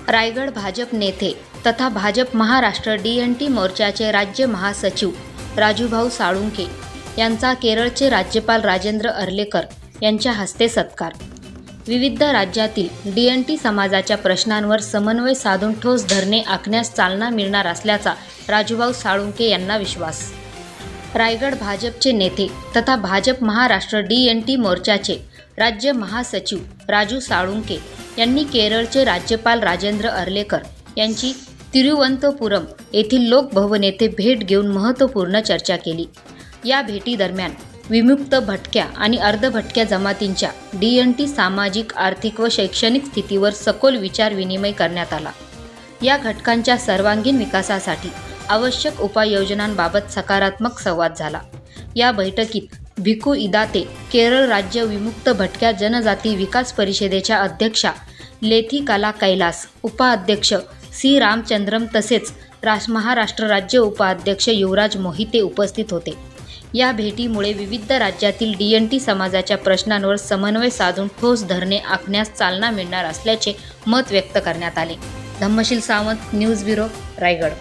रायगड भाजप नेते तथा भाजप महाराष्ट्र DNT मोर्चाचे राज्य महासचिव राजूभाऊ साळुंखे यांचा केरळचे राज्यपाल राजेंद्र अर्लेकर यांच्या हस्ते सत्कार। विविध राज्यातील DNT समाजाच्या प्रश्नांवर समन्वय साधून ठोस धरणे आखण्यास चालना मिळणार असल्याचा राजूभाऊ साळुंखे यांना विश्वास। रायगड भाजपचे नेते तथा भाजप महाराष्ट्र DNT मोर्चाचे राज्य महासचिव राजू साळुंखे यांनी केरळचे राज्यपाल राजेंद्र अर्लेकर यांची तिरुवनंतपुरम येथील लोकभवन येथे भेट घेऊन महत्त्वपूर्ण चर्चा केली। या भेटीदरम्यान विमुक्त भटक्या आणि अर्धभटक्या जमातींच्या DNT सामाजिक, आर्थिक व शैक्षणिक स्थितीवर सखोल विचार विनिमय करण्यात आला। या घटकांच्या सर्वांगीण विकासासाठी आवश्यक उपाययोजनांबाबत सकारात्मक संवाद झाला। या बैठकीत भिकू इदाते, केरळ राज्य विमुक्त भटक्या जनजाती विकास परिषदेच्या अध्यक्षा लेथिकाला कैलास, उपाध्यक्ष C रामचंद्रम तसेच महाराष्ट्र राज्य उपाध्यक्ष युवराज मोहिते उपस्थित होते। या भेटीमुळे विविध राज्यातील DNT समाजाच्या प्रश्नांवर समन्वय साधून ठोस धरणे आखण्यास चालना मिळणार असल्याचे मत व्यक्त करण्यात आले। Dhammasheel Sawant, news bureau, Raigad.